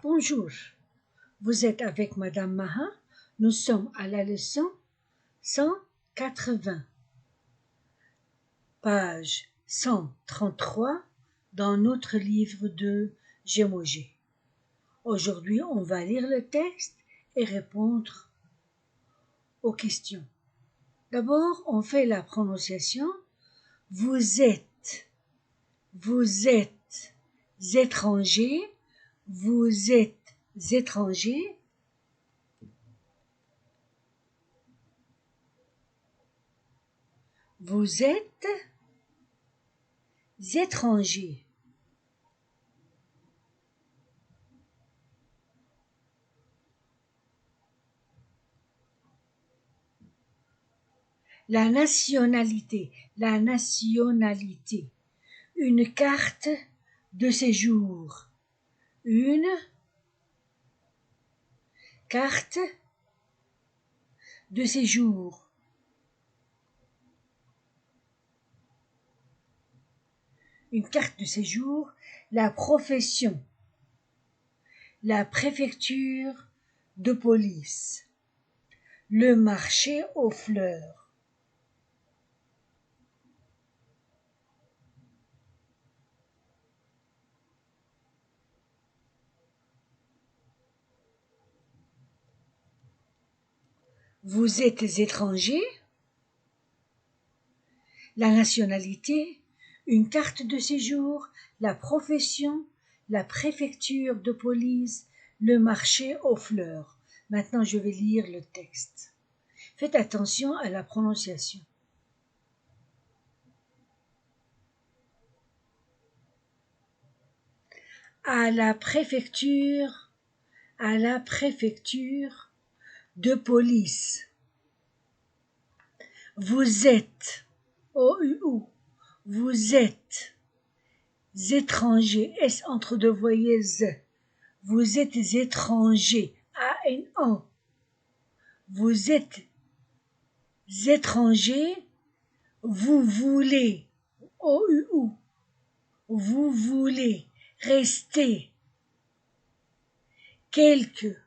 Bonjour, vous êtes avec Madame Maha. Nous sommes à la leçon 180, page 133 dans notre livre de Gémogé. Aujourd'hui, on va lire le texte et répondre aux questions. D'abord, on fait la prononciation. Vous êtes étranger, vous êtes étranger. Vous êtes étranger. La nationalité. Une carte de séjour. Une carte de séjour. Une carte de séjour. La profession. La préfecture de police. Le marché aux fleurs. Vous êtes étranger. La nationalité, une carte de séjour, la profession, la préfecture de police, le marché aux fleurs. Maintenant, je vais lire le texte. Faites attention à la prononciation. À la préfecture de police. Vous êtes, OUU, vous êtes étranger, S entre deux voyelles Z. Vous êtes étranger, ANO. Vous êtes étranger, vous voulez, OUU, vous voulez rester quelques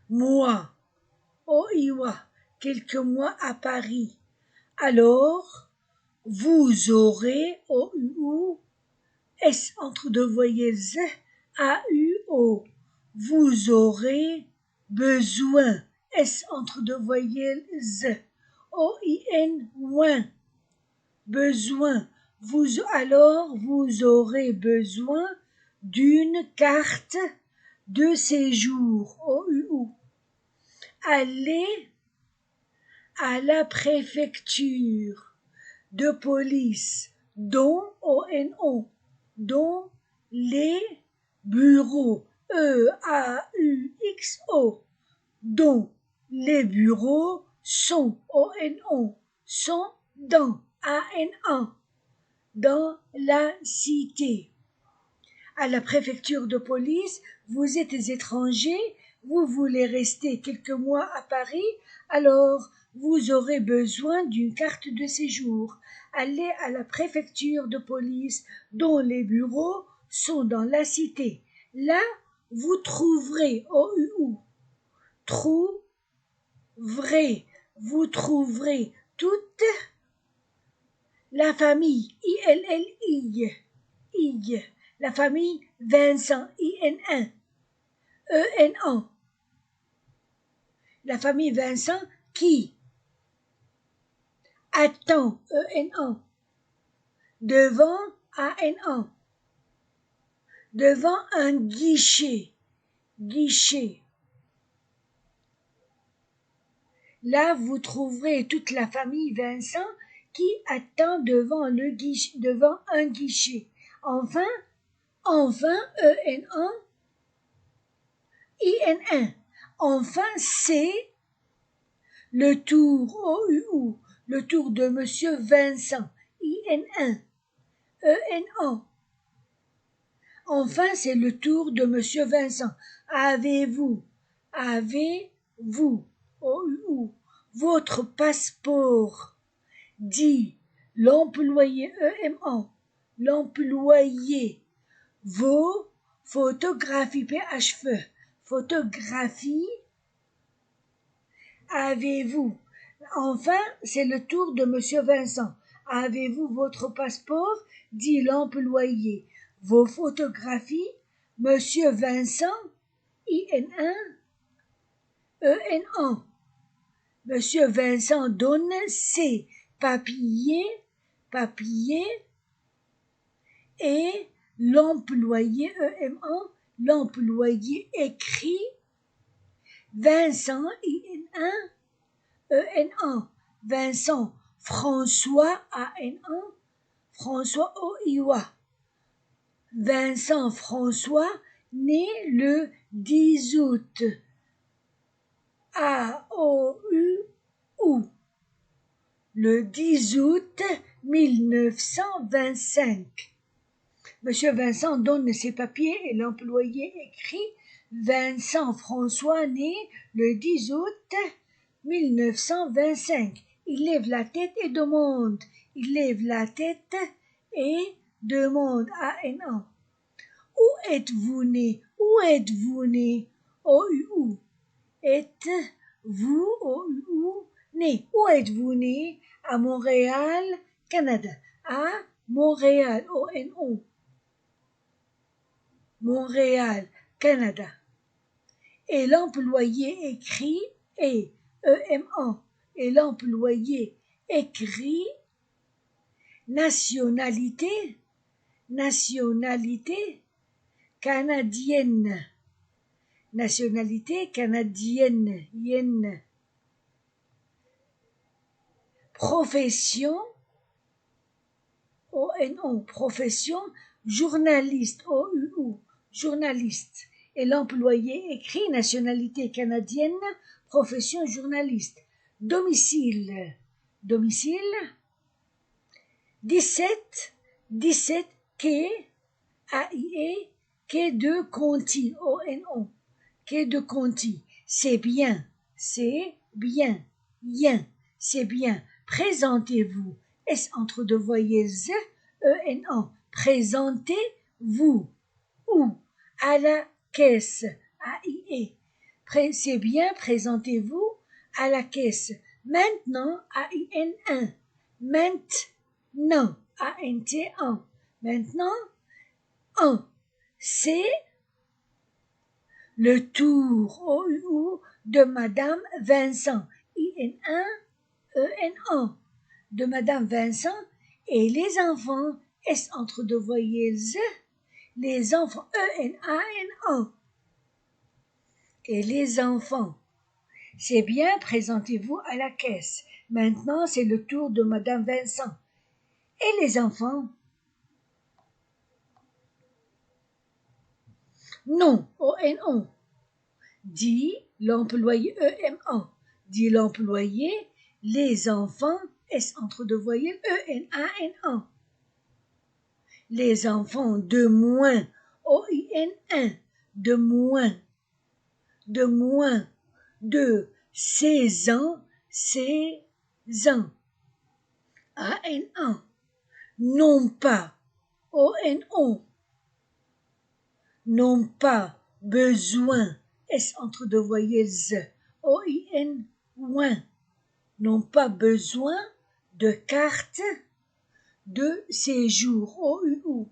mois, OIWA, quelques mois à Paris. Alors, vous aurez, OUU, S entre deux voyelles Z, AUO. Vous aurez besoin, S entre deux voyelles Z, OIN, moins, besoin. Alors, vous aurez besoin d'une carte de séjour, OUU. Allez à la préfecture de police, dont, ONO, dont les bureaux, EAUXO, dont les bureaux sont, ONO, sont dans, ANA, dans la cité. À la préfecture de police, vous êtes étranger, vous voulez rester quelques mois à Paris, alors vous aurez besoin d'une carte de séjour. Allez à la préfecture de police dont les bureaux sont dans la cité. Là, vous trouverez, vous trouverez toute la famille, la famille Vincent, IN1, ENA. La famille Vincent qui attend, ENA, devant, ANA, devant un guichet. Là, vous trouverez toute la famille Vincent qui attend devant un guichet. Enfin, ENA, IN1. Enfin, c'est le tour, OUU, le tour de Monsieur Vincent, IN1, ENA. Enfin, c'est le tour de Monsieur Vincent. Avez-vous, OUU, votre passeport, dit l'employé, EMA, l'employé, vos photographies, PHE, photographie, avez-vous. Enfin, c'est le tour de Monsieur Vincent. Avez-vous votre passeport? Dit l'employé. Vos photographies? Monsieur Vincent, IN1, EN1. Monsieur Vincent donne ses papiers, et l'employé, EM1, l'employé écrit Vincent, IN1, EN1, Vincent, François, AN1, François, OIWA. Vincent François, né le 10 août, AOU, le 10 août 1925. Monsieur Vincent donne ses papiers et l'employé écrit Vincent François, né le 10 août 1925. Il lève la tête et demande. Il lève la tête et demande à AN1. Où êtes-vous né? Où êtes-vous né? OUU. Êtes-vous OUU né? Où êtes-vous né? À Montréal, Canada. À Montréal, ONO. Montréal, Canada. Et l'employé écrit et EM1. Et l'employé écrit nationalité, canadienne. Nationalité canadienne, yen. Profession, ONO, profession, journaliste, OUU, journaliste. Et l'employé écrit nationalité canadienne, profession journaliste. Domicile, 17 quai, AIE, quai de Conti, ONO, quai de Conti. C'est bien, yen, c'est bien. Présentez-vous, S entre deux voyelles, ENO. Présentez-vous, où? À la caisse, AIE. C'est bien, présentez-vous à la caisse. Maintenant, AIN1. Maintenant, ANT1. Maintenant, 1. C'est le tour, OUU, de Madame Vincent, IN1, EN1, de Madame Vincent, et les enfants, S entre deux voyelles, les enfants, ENAN1. Et les enfants. C'est bien, présentez-vous à la caisse. Maintenant, c'est le tour de Madame Vincent. Et les enfants? Non, ONO. Dit l'employé, EM1. Dit l'employé, les enfants, S entre deux voyelles, ENAN1. Les enfants de moins, OIN1, de moins, de 16 ans, AN1, non pas, ONO, n'ont pas besoin, S entre deux voyelles, OIN, moins, n'ont pas besoin de carte de séjour, OUU.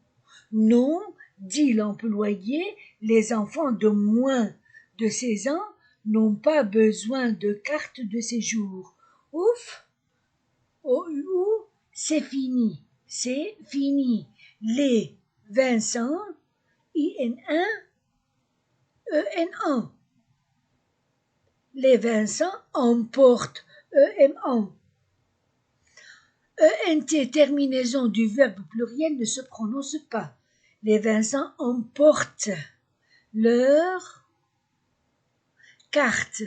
Non, dit l'employé, les enfants de moins de 16 ans n'ont pas besoin de carte de séjour. Ouf, OUU, c'est fini. Les Vincent, IN1, EN1. Les Vincent emportent, EM1. ENT, terminaison du verbe pluriel, ne se prononce pas. Les Vincent emportent leur carte,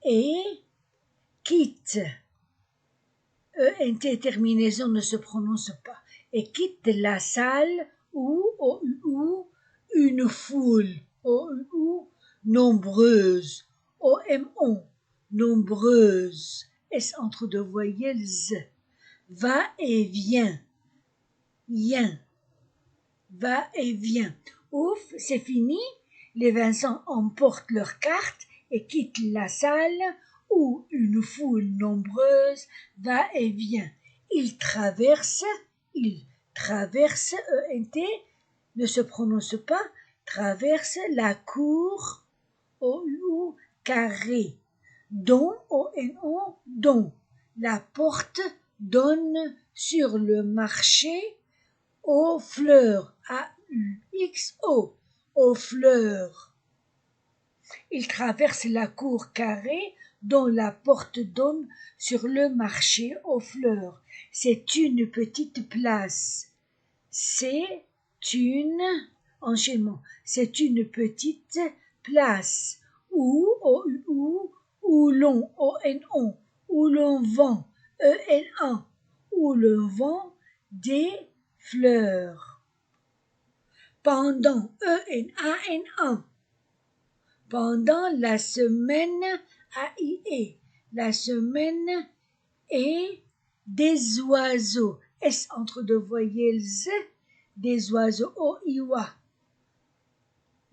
et quittent. ENT, terminaison ne se prononce pas. Et quittent la salle ou une foule, OUU, nombreuse, OMO, nombreuse, S entre deux voyelles, va et vient, yen, va et vient. Ouf, c'est fini. Les Vincent emportent leurs cartes et quittent la salle où une foule nombreuse va et vient. Ils traversent, ENT, ne se prononce pas, traversent la cour, OU, carré, dont, ONO, dont. La porte donne sur le marché aux fleurs, AUXO, aux fleurs. Il traverse la cour carrée dont la porte donne sur le marché aux fleurs. C'est une petite place. C'est une, enchaînement, c'est une petite place où l'on, ONO, où l'on vend, EN1, où l'on vend des fleurs. Pendant, ENAN1, pendant la semaine, AIE, la semaine et des oiseaux, S entre deux voyelles, des oiseaux, OIWA,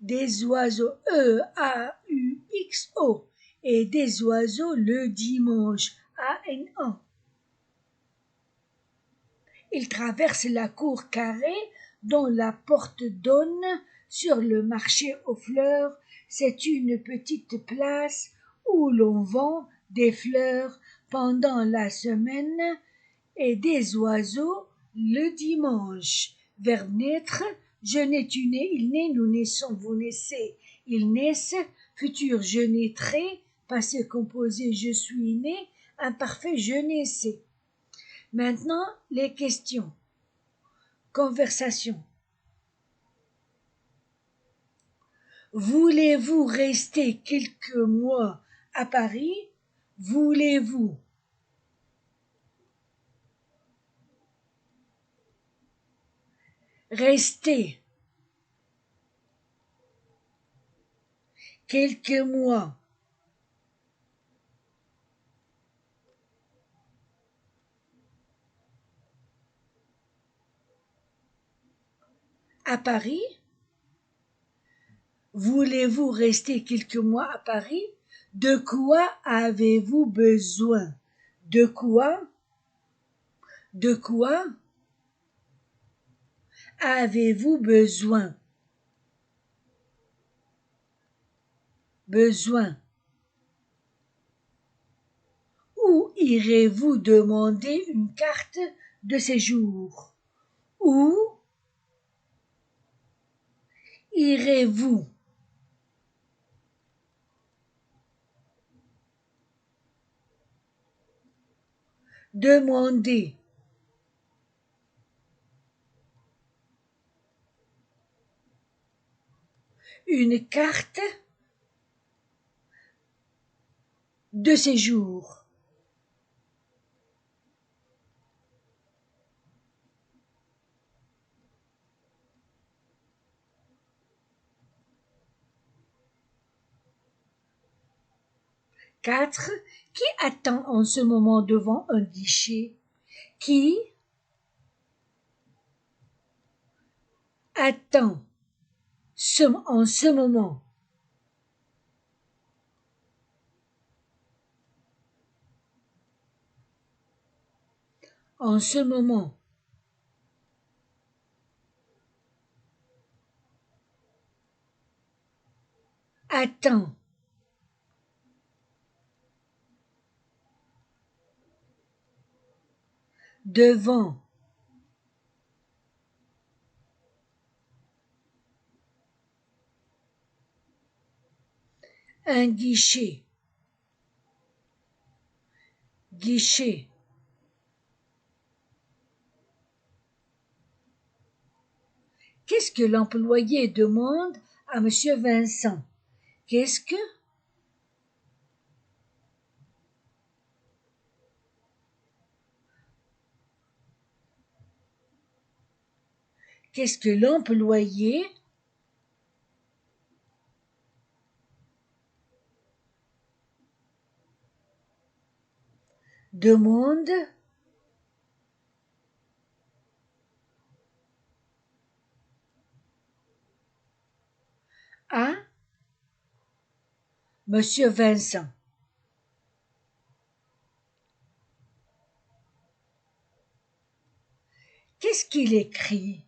des oiseaux, EAUXO, et des oiseaux le dimanche, AN1. Il traverse la cour carrée dont la porte donne sur le marché aux fleurs. C'est une petite place où l'on vend des fleurs pendant la semaine et des oiseaux le dimanche. Verbe naître, je nais, tu nais, il naît, nous naissons, vous naissez, ils naissent, futur je naîtrai, passé composé je suis né, imparfait je naissais. Maintenant, les questions. Conversation. Voulez-vous rester quelques mois à Paris? Voulez-vous rester quelques mois à Paris? Voulez-vous rester quelques mois à Paris? De quoi avez-vous besoin? De quoi? De quoi avez-vous besoin? Besoin. Où irez-vous demander une carte de séjour? Où irez-vous demander une carte de séjour? 4. Qui attend en ce moment devant un guichet? Qui attend en ce moment? En ce moment. Attend. Devant. Un guichet. Guichet. Qu'est-ce que l'employé demande à Monsieur Vincent? Qu'est-ce que l'employé demande Monsieur Vincent. Qu'est-ce qu'il écrit?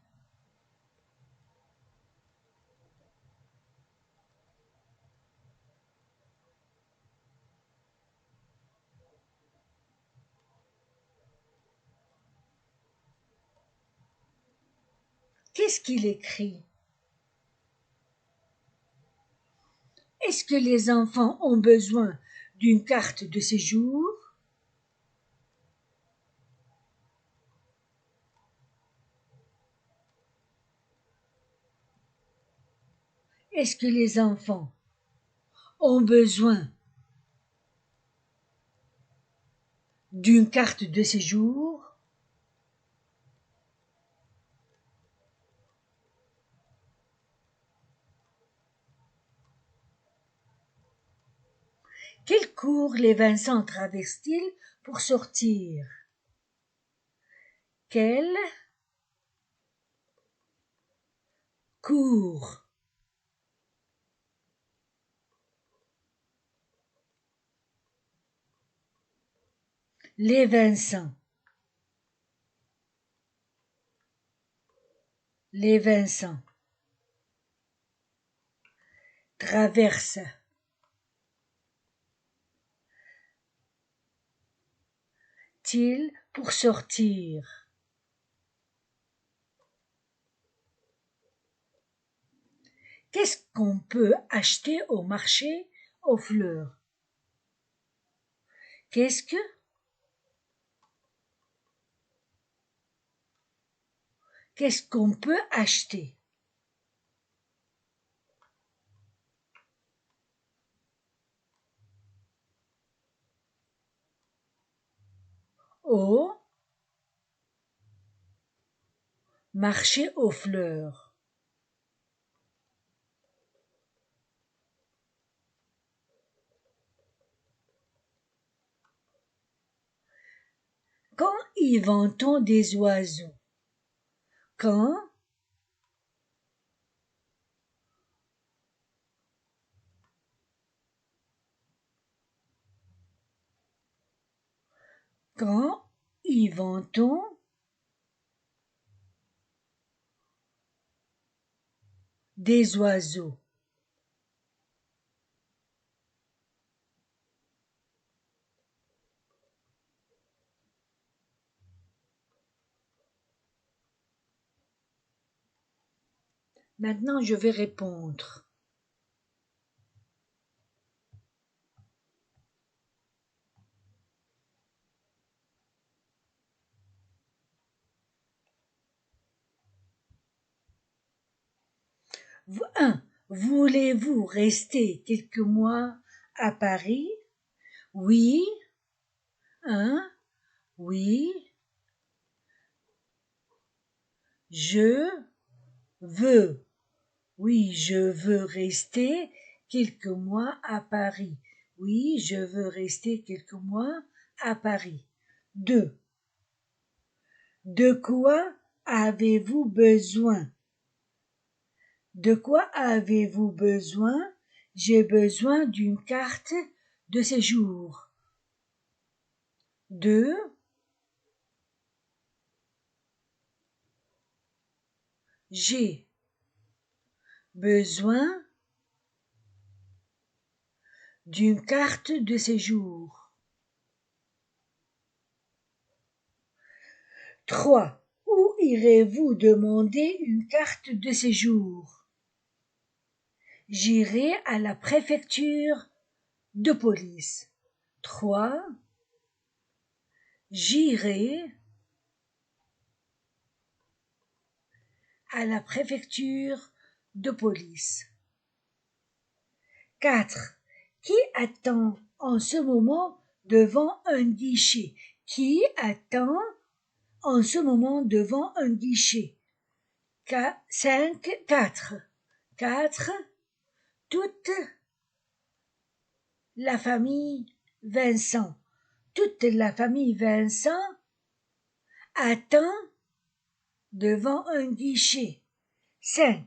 Qu'est-ce qu'il écrit? Est-ce que les enfants ont besoin d'une carte de séjour? Est-ce que les enfants ont besoin d'une carte de séjour? Quel cours les Vincent traversent-ils pour sortir? Quel cours les Vincent traversent ils pour sortir? Qu'est-ce qu'on peut acheter au marché aux fleurs? Qu'est-ce qu'on peut acheter? Au marché aux fleurs. Quand y vend-on des oiseaux? Quand y vend-on des oiseaux? Maintenant, je vais répondre. Voulez-vous rester quelques mois à Paris? Oui. Oui. Je veux. Oui, je veux rester quelques mois à Paris. Oui, je veux rester quelques mois à Paris. 2. De quoi avez-vous besoin? De quoi avez-vous besoin? J'ai besoin d'une carte de séjour. 2. J'ai besoin d'une carte de séjour. 3. Où irez-vous demander une carte de séjour? J'irai à la préfecture de police. 3. J'irai à la préfecture de police. 4. Qui attend en ce moment devant un guichet? Qui attend en ce moment devant un guichet? 5. 4. 4. Toute la famille Vincent. Toute la famille Vincent attend devant un guichet. 5.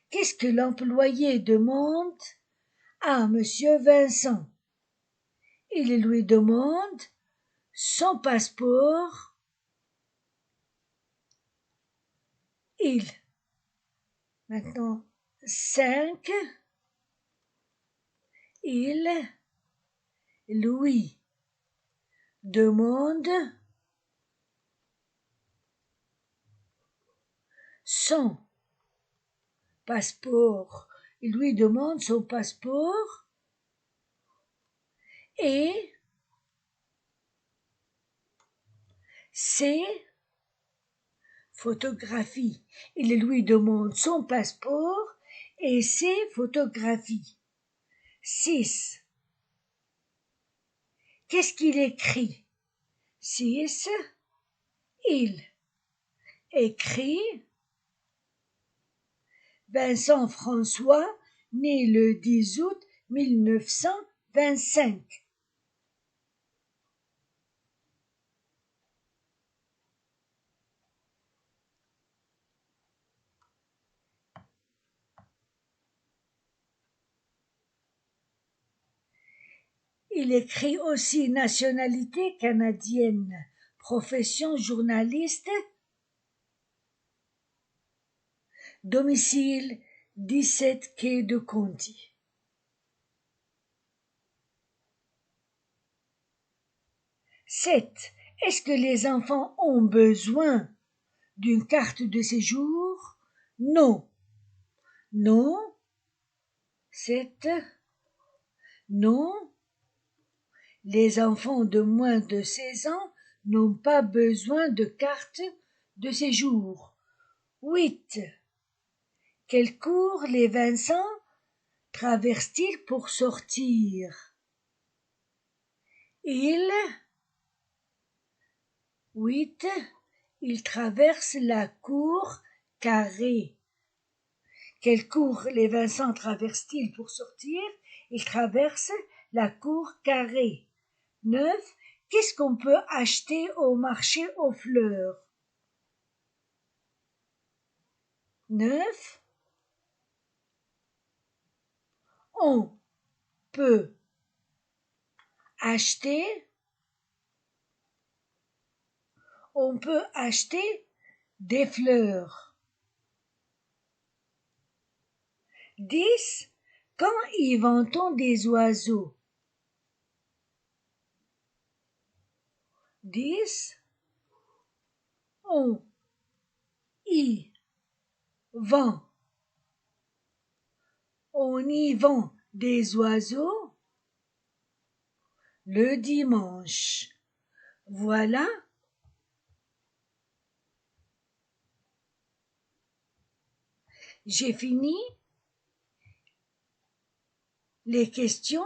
Qu'est-ce que l'employé demande à monsieur Vincent. Il lui demande son passeport. Maintenant 5, il lui demande son passeport. Il lui demande son passeport et ses photographies. Il lui demande son passeport et ses photographies. 6. Qu'est-ce qu'il écrit? 6. Il écrit Vincent François, né le 10 août 1925. Il écrit aussi nationalité canadienne, profession journaliste, domicile 17 quai de Conti. 7. Est-ce que les enfants ont besoin d'une carte de séjour? Non. Non. 7. Non. Les enfants de moins de 16 ans n'ont pas besoin de carte de séjour. 8. Quel cours les Vincent traversent-ils pour sortir? Ils traversent la cour carrée. Quel cours les Vincent traversent-ils pour sortir? Ils traversent la cour carrée. 9. Qu'est-ce qu'on peut acheter au marché aux fleurs? 9. On peut acheter des fleurs. 10. Quand y vend-on des oiseaux? 10. On y vend. On y vend des oiseaux le dimanche. Voilà. J'ai fini les questions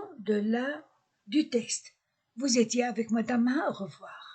du texte. Vous étiez avec Madame A. Au revoir.